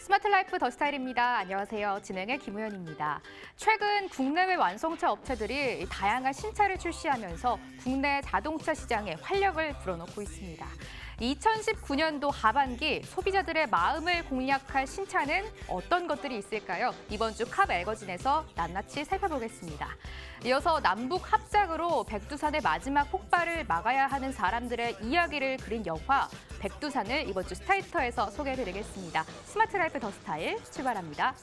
스마트 라이프 더 스타일입니다. 안녕하세요. 진행의 김우현입니다. 최근 국내외 완성차 업체들이 다양한 신차를 출시하면서 국내 자동차 시장에 활력을 불어넣고 있습니다. 2019년도 하반기 소비자들의 마음을 공략할 신차는 어떤 것들이 있을까요? 이번 주 카 매거진에서 낱낱이 살펴보겠습니다. 이어서 남북 합작으로 백두산의 마지막 폭발을 막아야 하는 사람들의 이야기를 그린 영화 백두산을 이번 주 스타일터에서 소개해드리겠습니다. 스마트 라이프 더 스타일 출발합니다.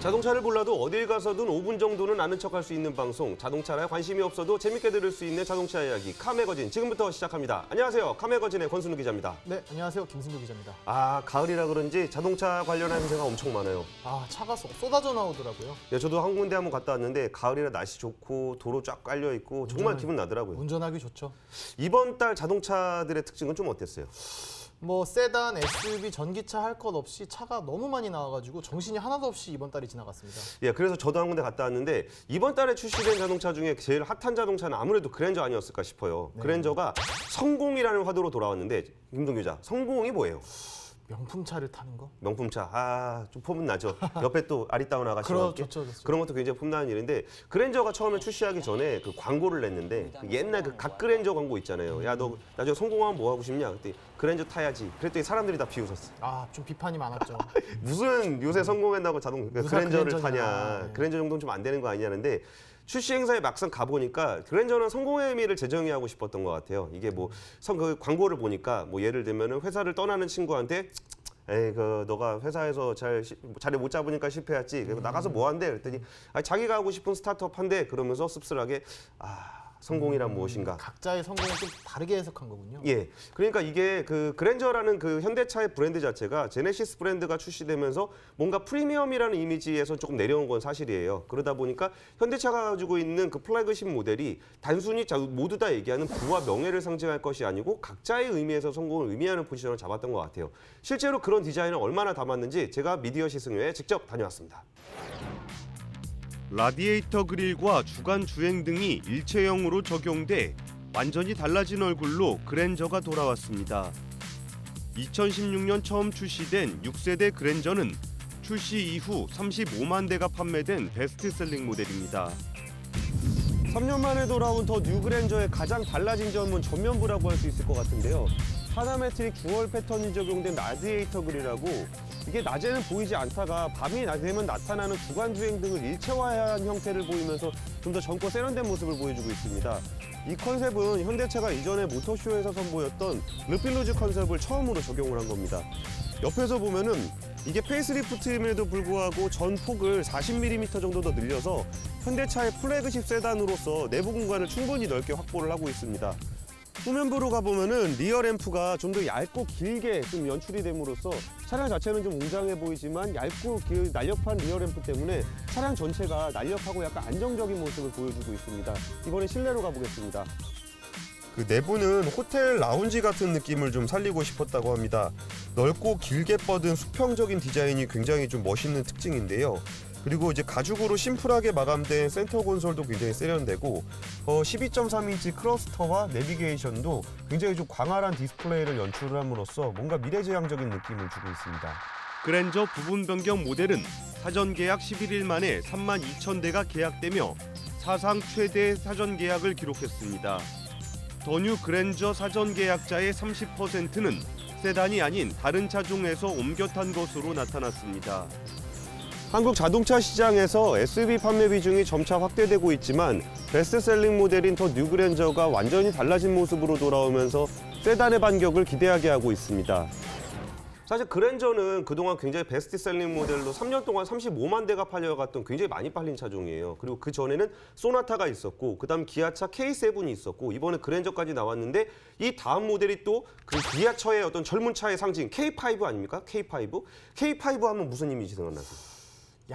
자동차를 몰라도 어딜 가서든 5분 정도는 아는 척할 수 있는 방송, 자동차에 관심이 없어도 재밌게 들을 수 있는 자동차 이야기, 카 매거진 지금부터 시작합니다. 안녕하세요. 카 매거진의 권순우 기자입니다. 네, 안녕하세요. 김승규 기자입니다. 가을이라 그런지 자동차 관련한 행사가 엄청 많아요. 차가 쏟아져 나오더라고요. 네, 저도 한 군데 한번 갔다 왔는데 가을이라 날씨 좋고 도로 쫙 깔려 있고 정말 기분 나더라고요. 운전하기 좋죠. 이번 달 자동차들의 특징은 좀 어땠어요? 세단, SUV, 전기차 할 것 없이 차가 너무 많이 나와가지고 정신이 하나도 없이 이번 달이 지나갔습니다. 예, 그래서 저도 한 군데 갔다 왔는데 이번 달에 출시된 자동차 중에 제일 핫한 자동차는 아무래도 그랜저 아니었을까 싶어요. 네. 그랜저가 성공이라는 화두로 돌아왔는데 김동 기자, 성공이 뭐예요? 명품차를 타는 거? 명품차, 좀 폼은 나죠. 옆에 또 아리따운 아가씨와 함께 좋죠. 그런 것도 굉장히 폼나는 일인데 그랜저가 처음에 출시하기 전에 그 광고를 냈는데 옛날 그 갓그랜저 광고 있잖아요. 야, 너 나중에 성공하면 뭐 하고 싶냐? 그때 그랜저 타야지. 그랬더니 사람들이 다 비웃었어. 좀 비판이 많았죠. 무슨 요새 성공했다고 그랜저를 타냐. 네. 그랜저 정도는 좀 안 되는 거 아니냐는데 출시 행사에 막상 가보니까 그랜저는 성공의 의미를 재정의하고 싶었던 것 같아요. 이게 그 광고를 보니까 예를 들면 회사를 떠나는 친구한테 에이, 너가 회사에서 자리 못 잡으니까 실패했지. 그리고 나가서 뭐 한대? 그랬더니 자기가 하고 싶은 스타트업 한대. 그러면서 씁쓸하게 성공이란 무엇인가? 각자의 성공을 좀 다르게 해석한 거군요. 예, 그러니까 이게 그 그랜저라는 그 현대차의 브랜드 자체가 제네시스 브랜드가 출시되면서 뭔가 프리미엄이라는 이미지에서 조금 내려온 건 사실이에요. 그러다 보니까 현대차가 가지고 있는 그 플래그십 모델이 단순히 모두 다 얘기하는 부와 명예를 상징할 것이 아니고 각자의 의미에서 성공을 의미하는 포지션을 잡았던 것 같아요. 실제로 그런 디자인을 얼마나 담았는지 제가 미디어 시승회에 직접 다녀왔습니다. 라디에이터 그릴과 주간 주행 등이 일체형으로 적용돼 완전히 달라진 얼굴로 그랜저가 돌아왔습니다. 2016년 처음 출시된 6세대 그랜저는 출시 이후 35만 대가 판매된 베스트셀링 모델입니다. 3년 만에 돌아온 더 뉴 그랜저의 가장 달라진 점은 전면부라고 할 수 있을 것 같은데요. 파나메트릭 주얼 패턴이 적용된 라디에이터 그릴하고 이게 낮에는 보이지 않다가 밤이 되면 나타나는 주간 주행 등을 일체화한 형태를 보이면서 좀 더 젊고 세련된 모습을 보여주고 있습니다. 이 컨셉은 현대차가 이전에 모터쇼에서 선보였던 르필루즈 컨셉을 처음으로 적용을 한 겁니다. 옆에서 보면은 이게 페이스리프트임에도 불구하고 전 폭을 40mm 정도 더 늘려서 현대차의 플래그십 세단으로서 내부 공간을 충분히 넓게 확보를 하고 있습니다. 후면부로 가보면은 리어 램프가 좀 더 얇고 길게 좀 연출이 됨으로써 차량 자체는 좀 웅장해 보이지만 얇고 날렵한 리어 램프 때문에 차량 전체가 날렵하고 약간 안정적인 모습을 보여주고 있습니다. 이번에 실내로 가보겠습니다. 그 내부는 호텔 라운지 같은 느낌을 좀 살리고 싶었다고 합니다. 넓고 길게 뻗은 수평적인 디자인이 굉장히 좀 멋있는 특징인데요. 그리고 이제 가죽으로 심플하게 마감된 센터 콘솔도 굉장히 세련되고 12.3인치 클러스터와 내비게이션도 굉장히 좀 광활한 디스플레이를 연출을 함으로써 뭔가 미래지향적인 느낌을 주고 있습니다. 그랜저 부분 변경 모델은 사전 계약 11일 만에 32,000대가 계약되며 사상 최대 사전 계약을 기록했습니다. 더 뉴 그랜저 사전 계약자의 30%는 세단이 아닌 다른 차종에서 옮겨 탄 것으로 나타났습니다. 한국 자동차 시장에서 SUV 판매 비중이 점차 확대되고 있지만 베스트셀링 모델인 더 뉴 그랜저가 완전히 달라진 모습으로 돌아오면서 세단의 반격을 기대하게 하고 있습니다. 사실 그랜저는 그동안 굉장히 베스트셀링 모델로 3년 동안 35만 대가 팔려갔던 굉장히 많이 팔린 차종이에요. 그리고 그 전에는 소나타가 있었고 그다음 기아차 K7이 있었고 이번에 그랜저까지 나왔는데 이 다음 모델이 또 그 기아차의 어떤 젊은 차의 상징 K5 아닙니까? K5? K5 하면 무슨 이미지 생각나세요?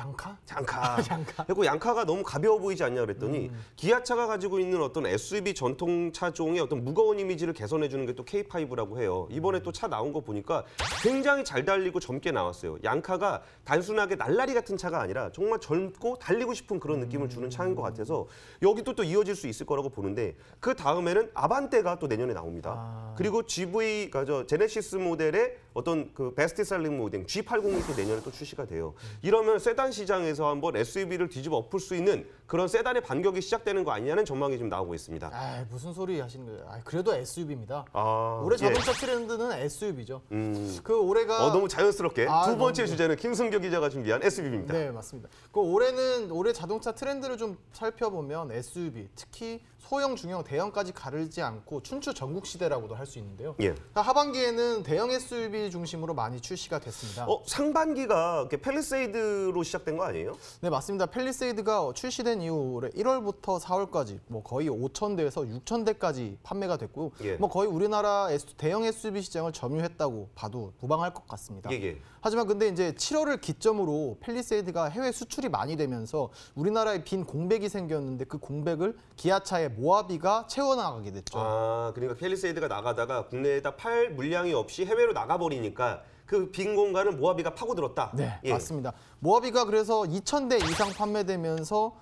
양카? 양카. 양카. 그리고 양카가 너무 가벼워 보이지 않냐 그랬더니 기아차가 가지고 있는 어떤 SUV 전통차종의 어떤 무거운 이미지를 개선해 주는 게 또 K5라고 해요. 이번에 또 차 나온 거 보니까 굉장히 잘 달리고 젊게 나왔어요. 양카가 단순하게 날라리 같은 차가 아니라 정말 젊고 달리고 싶은 그런 느낌을 주는 차인 것 같아서 여기도 또 이어질 수 있을 거라고 보는데 그 다음에는 아반떼가 또 내년에 나옵니다. 그리고 GV, 제네시스 모델의 어떤 그 베스트셀링 모델 G80이 또 내년에 또 출시가 돼요. 이러면 세단 시장에서 한번 SUV를 뒤집어 엎을 수 있는 그런 세단의 반격이 시작되는 거 아니냐는 전망이 지금 나오고 있습니다. 아, 무슨 소리 하시는 거예요? 아, 그래도 SUV입니다. 아, 올해 자동차 트렌드는 SUV죠. 음. 그 올해가 너무 자연스럽게 아, 두 번째 너무- 주제는 김승교 기자가 준비한 SUV입니다. 네, 맞습니다. 그 올해 자동차 트렌드를 좀 살펴보면 SUV, 특히 소형, 중형, 대형까지 가르지 않고 춘추 전국 시대라고도 할 수 있는데요. 예. 하반기에는 대형 SUV 중심으로 많이 출시가 됐습니다. 상반기가 이렇게 팰리세이드로 시작된 거 아니에요? 네, 맞습니다. 팰리세이드가 출시된 이후 올해 1월부터 4월까지 뭐 거의 5,000대에서 6,000대까지 판매가 됐고, 예. 뭐 거의 우리나라 대형 SUV 시장을 점유했다고 봐도 무방할 것 같습니다. 예. 하지만 근데 이제 7월을 기점으로 팰리세이드가 해외 수출이 많이 되면서 우리나라에 빈 공백이 생겼는데 그 공백을 기아차의 모하비가 채워나가게 됐죠. 아, 그러니까 팰리세이드가 나가다가 국내에다 팔 물량이 없이 해외로 나가버리니까 그 빈 공간을 모하비가 파고들었다. 네, 예. 맞습니다. 모하비가 그래서 2,000대 이상 판매되면서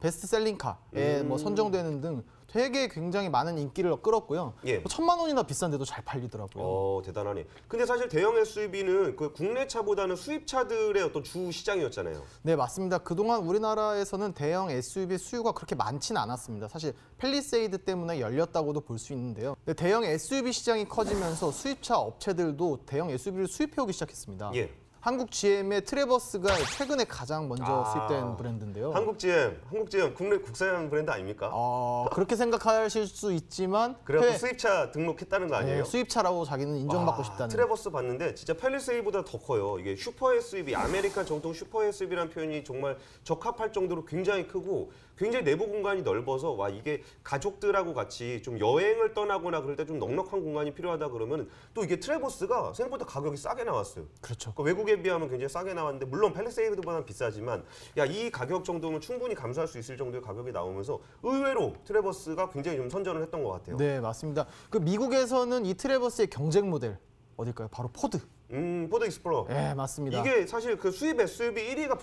베스트셀링카에 뭐 선정되는 등 되게 굉장히 많은 인기를 끌었고요. 예. 뭐 1,000만 원이나 비싼데도 잘 팔리더라고요. 대단하네. 근데 사실 대형 SUV는 그 국내 차보다는 수입차들의 어떤 주 시장이었잖아요. 네, 맞습니다. 그동안 우리나라에서는 대형 SUV 수요가 그렇게 많지는 않았습니다. 사실 팰리세이드 때문에 열렸다고도 볼 수 있는데요. 근데 대형 SUV 시장이 커지면서 수입차 업체들도 대형 SUV를 수입해오기 시작했습니다. 예. 한국 GM의 트레버스가 최근에 가장 먼저 수입된 브랜드인데요. 한국 GM 국내 국산 브랜드 아닙니까? 그렇게 생각하실 수 있지만 그래서 수입차 등록했다는 거 아니에요? 수입차라고 자기는 인정받고 싶다는. 트레버스 봤는데 진짜 팰리세이드보다 더 커요. 이게 슈퍼 SUV, 아메리칸 정통 슈퍼 SUV라는 표현이 정말 적합할 정도로 굉장히 크고 굉장히 내부 공간이 넓어서 와 이게 가족들하고 같이 좀 여행을 떠나거나 그럴 때 좀 넉넉한 공간이 필요하다 그러면 또 이게 트레버스가 생각보다 가격이 싸게 나왔어요. 그렇죠. 그러니까 외국에 비하면 굉장히 싸게 나왔는데 물론 팰리세이드보다는 비싸지만 야 이 가격 정도면 충분히 감수할 수 있을 정도의 가격이 나오면서 의외로 트레버스가 굉장히 좀 선전을 했던 것 같아요. 네, 맞습니다. 그 미국에서는 이 트레버스의 경쟁 모델 어딜까요? 바로 포드. 포드 익스플로러. 네, 맞습니다. 이게 사실 그 수입 SUV 1위가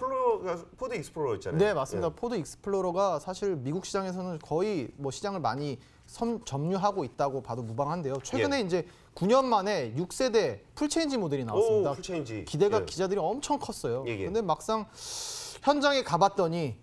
포드 익스플로러였잖아요. 네, 맞습니다. 포드 익스플로러가 사실 미국 시장에서는 거의 뭐 시장을 많이 점유하고 있다고 봐도 무방한데요. 최근에 이제 9년 만에 6세대 풀체인지 모델이 나왔습니다. 풀체인지. 기대가 예. 기자들이 엄청 컸어요. 예. 근데 막상 현장에 가봤더니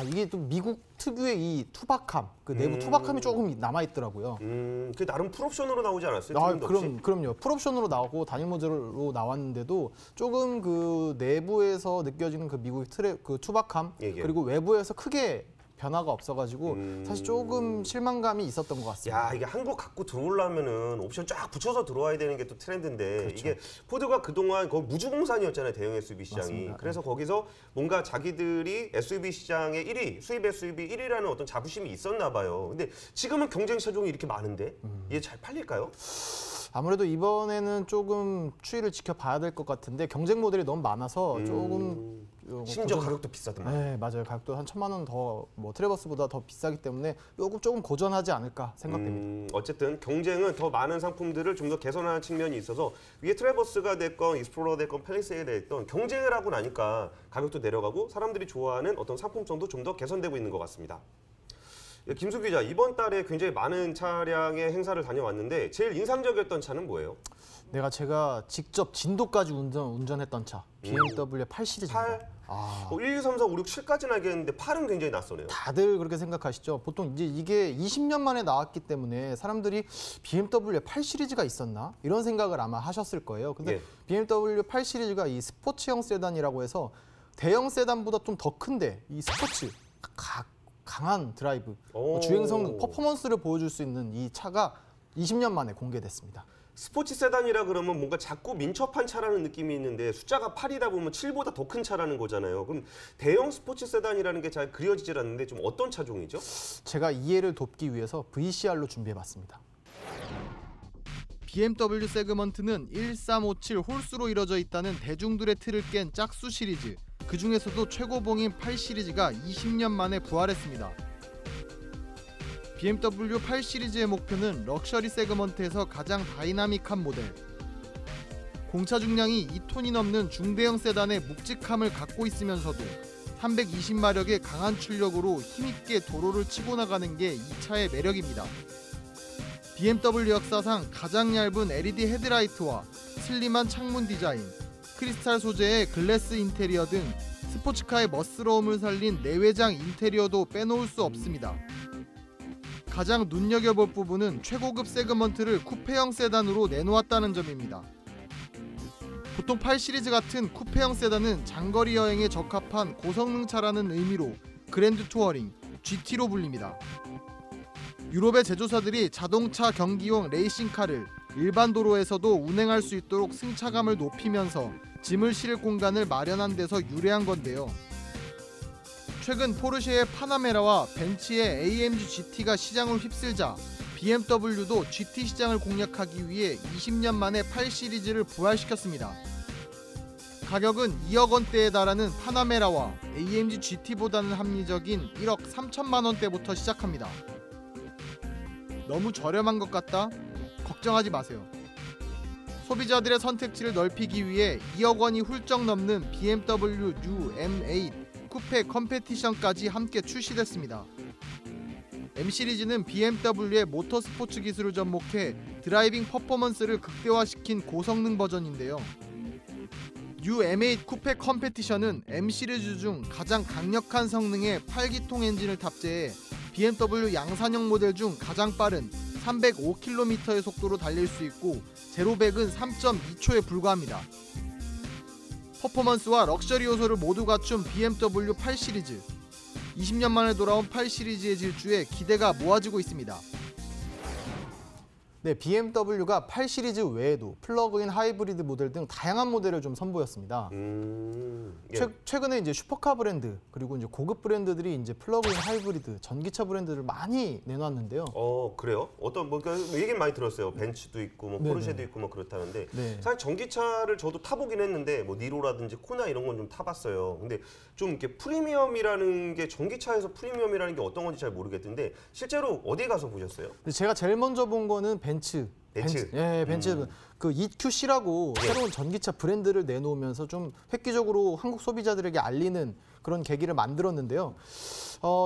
이게 또 미국 특유의 이 투박함, 그 내부 투박함이 조금 남아 있더라고요. 그 나름 풀옵션으로 나오지 않았어요? 트림도 없이? 그럼요. 풀옵션으로 나오고 단일 모델로 나왔는데도 조금 그 내부에서 느껴지는 그 미국의 그 투박함 예. 그리고 외부에서 크게 변화가 없어가지고 사실 조금 실망감이 있었던 것 같습니다. 야 이게 한국 갖고 들어오려면은 옵션 쫙 붙여서 들어와야 되는 게 또 트렌드인데 그렇죠. 이게 포드가 그동안 거의 무주공산이었잖아요 대형 SUV 시장이. 맞습니다. 그래서 거기서 뭔가 자기들이 SUV 시장의 1위, 수입 SUV 1위라는 어떤 자부심이 있었나 봐요. 근데 지금은 경쟁 차종이 이렇게 많은데 이게 잘 팔릴까요? 아무래도 이번에는 조금 추이를 지켜봐야 될 것 같은데 경쟁 모델이 너무 많아서 조금 심지어 가격도 비싸더만. 네, 맞아요. 가격도 한 1,000만 원 더 뭐 트레버스보다 더 비싸기 때문에 조금 고전하지 않을까 생각됩니다. 어쨌든 경쟁은 더 많은 상품들을 좀 더 개선하는 측면이 있어서 위에 트레버스가 됐건 익스플로러 됐건 팰리세이드 됐건 경쟁을 하고 나니까 가격도 내려가고 사람들이 좋아하는 어떤 상품성도 좀 더 개선되고 있는 것 같습니다. 김수 기자, 이번 달에 굉장히 많은 차량의 행사를 다녀왔는데 제일 인상적이었던 차는 뭐예요? 제가 직접 진도까지 운전했던 차 BMW 8 시리즈입니다. 8? 1, 2, 3, 4, 5, 6, 7까지는 알겠는데 8은 굉장히 낯서네요. 다들 그렇게 생각하시죠. 보통 이제 이게 20년 만에 나왔기 때문에 사람들이 BMW 8 시리즈가 있었나? 이런 생각을 아마 하셨을 거예요. 근데 예. BMW 8 시리즈가 이 스포츠형 세단이라고 해서 대형 세단보다 좀 더 큰데 이 스포츠 강한 드라이브, 주행 성능, 퍼포먼스를 보여줄 수 있는 이 차가 20년 만에 공개됐습니다. 스포츠 세단이라 그러면 뭔가 작고 민첩한 차라는 느낌이 있는데 숫자가 8이다 보면 7보다 더 큰 차라는 거잖아요. 그럼 대형 스포츠 세단이라는 게 잘 그려지질 않는데 좀 어떤 차종이죠? 제가 이해를 돕기 위해서 VCR로 준비해봤습니다. BMW 세그먼트는 1357 홀수로 이뤄져 있다는 대중들의 틀을 깬 짝수 시리즈. 그 중에서도 최고봉인 8 시리즈가 20년 만에 부활했습니다. BMW 8 시리즈의 목표는 럭셔리 세그먼트에서 가장 다이나믹한 모델, 공차 중량이 2톤이 넘는 중대형 세단의 묵직함을 갖고 있으면서도 320마력의 강한 출력으로 힘있게 도로를 치고 나가는 게 이 차의 매력입니다. BMW 역사상 가장 얇은 LED 헤드라이트와 슬림한 창문 디자인, 크리스탈 소재의 글래스 인테리어 등 스포츠카의 멋스러움을 살린 내외장 인테리어도 빼놓을 수 없습니다. 가장 눈여겨볼 부분은 최고급 세그먼트를 쿠페형 세단으로 내놓았다는 점입니다. 보통 8 시리즈 같은 쿠페형 세단은 장거리 여행에 적합한 고성능차라는 의미로 그랜드 투어링, GT로 불립니다. 유럽의 제조사들이 자동차 경기용 레이싱카를 일반 도로에서도 운행할 수 있도록 승차감을 높이면서 짐을 실을 공간을 마련한 데서 유래한 건데요. 최근 포르쉐의 파나메라와 벤츠의 AMG GT가 시장을 휩쓸자 BMW도 GT 시장을 공략하기 위해 20년 만에 8 시리즈를 부활시켰습니다. 가격은 2억 원대에 달하는 파나메라와 AMG GT보다는 합리적인 1억 3천만 원대부터 시작합니다. 너무 저렴한 것 같다? 걱정하지 마세요. 소비자들의 선택지를 넓히기 위해 2억 원이 훌쩍 넘는 BMW 뉴 M8 쿠페 컴페티션까지 함께 출시됐습니다. M 시리즈는 BMW의 모터스포츠 기술을 접목해 드라이빙 퍼포먼스를 극대화시킨 고성능 버전인데요. 뉴 M8 쿠페 컴페티션은 M 시리즈 중 가장 강력한 성능의 8기통 엔진을 탑재해 BMW 양산형 모델 중 가장 빠른 305km의 속도로 달릴 수 있고 제로백은 3.2초에 불과합니다. 퍼포먼스와 럭셔리 요소를 모두 갖춘 BMW 8 시리즈. 20년 만에 돌아온 8 시리즈의 질주에 기대가 모아지고 있습니다. 네, BMW가 8 시리즈 외에도 플러그인 하이브리드 모델 등 다양한 모델을 좀 선보였습니다. 예. 최근에 이제 슈퍼카 브랜드 그리고 이제 고급 브랜드들이 이제 플러그인 하이브리드 전기차 브랜드를 많이 내놨는데요. 그래요? 어떤 뭐 얘기는 많이 들었어요. 벤츠도 있고 뭐 네네. 포르쉐도 있고 뭐 그렇다는데 네. 사실 전기차를 저도 타보긴 했는데 뭐 니로라든지 코나 이런 건 좀 타봤어요. 근데 좀 이렇게 프리미엄이라는 게 전기차에서 프리미엄이라는 게 어떤 건지 잘 모르겠는데 실제로 어디 가서 보셨어요? 근데 제가 제일 먼저 본 거는 벤츠. 예, 벤츠. 그 EQC라고 예. 새로운 전기차 브랜드를 내놓으면서 좀 획기적으로 한국 소비자들에게 알리는 그런 계기를 만들었는데요.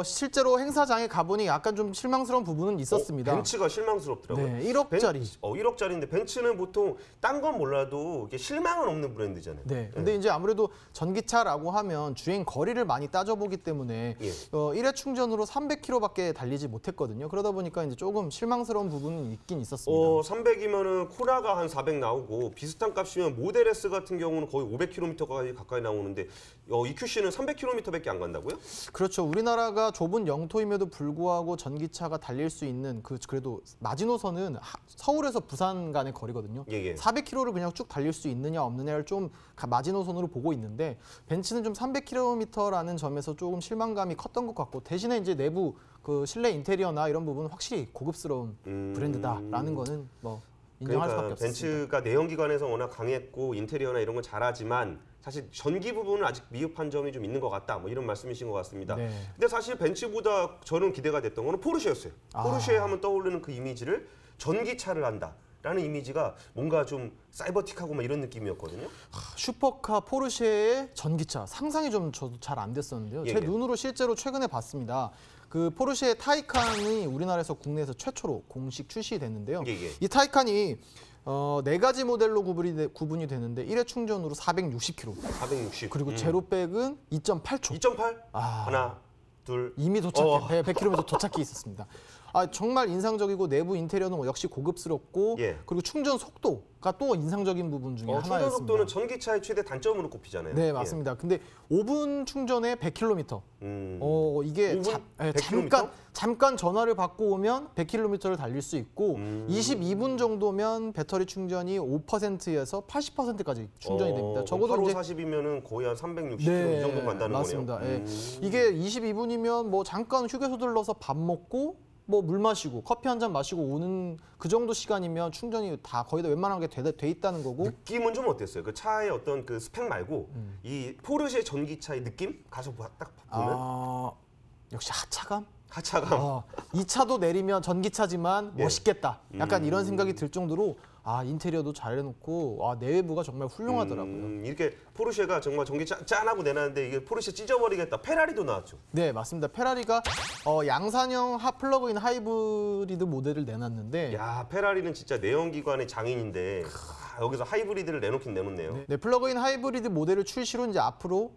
실제로 행사장에 가보니 약간 좀 실망스러운 부분은 있었습니다. 벤츠가 실망스럽더라고요. 네, 1억짜리. 1억짜리인데 벤츠는 보통 딴 건 몰라도 이게 실망은 없는 브랜드잖아요. 네. 근데 이제 아무래도 전기차라고 하면 주행 거리를 많이 따져보기 때문에 예. 1회 충전으로 300km밖에 달리지 못했거든요. 그러다 보니까 이제 조금 실망스러운 부분은 있긴 있었습니다. 300이면은 코나가 한 400 나오고 비슷한 값이면 모델 S 같은 경우는 거의 500km까지 가까이 나오는데 EQC는 300km밖에 안 간다고요? 그렇죠. 우리나라가 좁은 영토임에도 불구하고 전기차가 달릴 수 있는 그래도 마지노선은 서울에서 부산 간의 거리거든요. 예. 400km를 그냥 쭉 달릴 수 있느냐 없느냐를 좀 마지노선으로 보고 있는데 벤츠는 좀 300km라는 점에서 조금 실망감이 컸던 것 같고 대신에 이제 내부 그 실내 인테리어나 이런 부분은 확실히 고급스러운 브랜드다라는 거는 뭐 인정할 수밖에 없습니다. 벤츠가 내연기관에서 워낙 강했고 인테리어나 이런 건 잘하지만 사실 전기 부분은 아직 미흡한 점이 좀 있는 것 같다. 뭐 이런 말씀이신 것 같습니다. 네. 근데 사실 벤츠보다 저는 기대가 됐던 거는 포르쉐였어요. 포르쉐 하면 떠오르는 그 이미지를 전기차를 한다라는 이미지가 뭔가 좀 사이버틱하고 막 이런 느낌이었거든요. 슈퍼카 포르쉐의 전기차 상상이 좀 저도 잘 안 됐었는데요. 예. 제 눈으로 실제로 최근에 봤습니다. 그 포르쉐 타이칸이 우리나라에서 국내에서 최초로 공식 출시됐는데요. 예. 이 타이칸이 4가지 모델로 구분이 되는데 1회 충전으로 460km 460. 그리고 제로백은 2.8초 2.8? 아. 하나, 둘. 이미 도착해 100km 도착해 있었습니다. 정말 인상적이고 내부 인테리어는 역시 고급스럽고 예. 그리고 충전 속도가 또 인상적인 부분 중에 하나였습니다. 충전 속도는 전기차의 최대 단점으로 꼽히잖아요. 네, 맞습니다. 근데 5분 충전에 100km. 이게 5분? 100km? 잠깐 전화를 받고 오면 100km를 달릴 수 있고 22분 정도면 배터리 충전이 5%에서 80%까지 충전이 됩니다. 적어도 8호 이제 40이면은 거의 한 360km 이 정도 간다는 맞습니다. 거네요. 예. 이게 22분이면 뭐 잠깐 휴게소 들러서 밥 먹고 뭐 물 마시고 커피 한 잔 마시고 오는 그 정도 시간이면 충전이 다 거의 다 웬만한 게 돼 있다는 거고. 느낌은 좀 어땠어요? 그 차의 어떤 그 스펙 말고 이 포르쉐 전기차의 느낌? 가서 딱 보면 역시 하차감? 하차감. 이 차도 내리면 전기차지만 예. 멋있겠다. 약간 이런 생각이 들 정도로 인테리어도 잘 해놓고 내외부가 정말 훌륭하더라고요. 이렇게 포르쉐가 정말 전기차 짠하고 내놨는데 이게 포르쉐 찢어버리겠다. 페라리도 나왔죠. 네, 맞습니다. 페라리가 양산형 플러그인 하이브리드 모델을 내놨는데 야, 페라리는 진짜 내연기관의 장인인데 여기서 하이브리드를 내놓긴 내놓네요. 네, 플러그인 하이브리드 모델을 출시로 이제 앞으로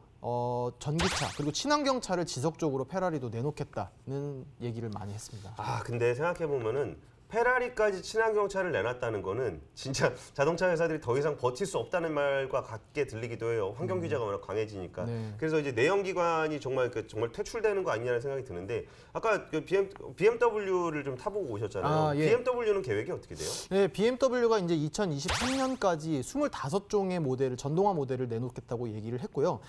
전기차 그리고 친환경차를 지속적으로 페라리도 내놓겠다는 얘기를 많이 했습니다. 근데 생각해 보면은 페라리까지 친환경차를 내놨다는 거는 진짜 자동차 회사들이 더 이상 버틸 수 없다는 말과 같게 들리기도 해요. 환경 규제가 워낙 강해지니까. 네. 그래서 이제 내연기관이 정말 퇴출되는 거 아니냐는 생각이 드는데 아까 그 BMW를 좀 타보고 오셨잖아요. 예. BMW는 계획이 어떻게 돼요? 네, BMW가 이제 2023년까지 25종의 모델을 전동화 모델을 내놓겠다고 얘기를 했고요.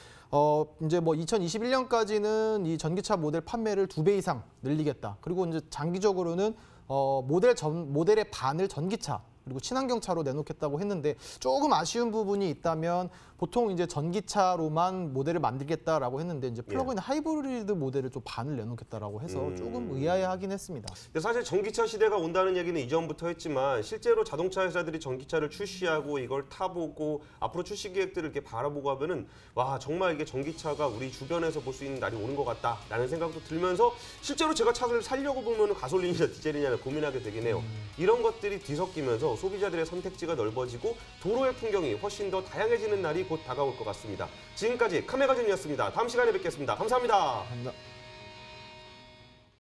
이제 뭐 2021년까지는 이 전기차 모델 판매를 2배 이상 늘리겠다. 그리고 이제 장기적으로는 모델의 반을 전기차 그리고 친환경차로 내놓겠다고 했는데 조금 아쉬운 부분이 있다면 보통 이제 전기차로만 모델을 만들겠다라고 했는데 이제 플러그인 하이브리드 모델을 좀 반을 내놓겠다라고 해서 조금 의아해하긴 했습니다. 근데 사실 전기차 시대가 온다는 얘기는 이전부터 했지만 실제로 자동차 회사들이 전기차를 출시하고 이걸 타보고 앞으로 출시 계획들을 이렇게 바라보고 하면은 와 정말 이게 전기차가 우리 주변에서 볼 수 있는 날이 오는 것 같다라는 생각도 들면서 실제로 제가 차를 살려고 보면은 가솔린이냐 디젤이냐 고민하게 되긴 해요. 이런 것들이 뒤섞이면서 소비자들의 선택지가 넓어지고 도로의 풍경이 훨씬 더 다양해지는 날이 곧 다가올 것 같습니다. 지금까지 카메가진이었습니다. 다음 시간에 뵙겠습니다. 감사합니다. 감사합니다.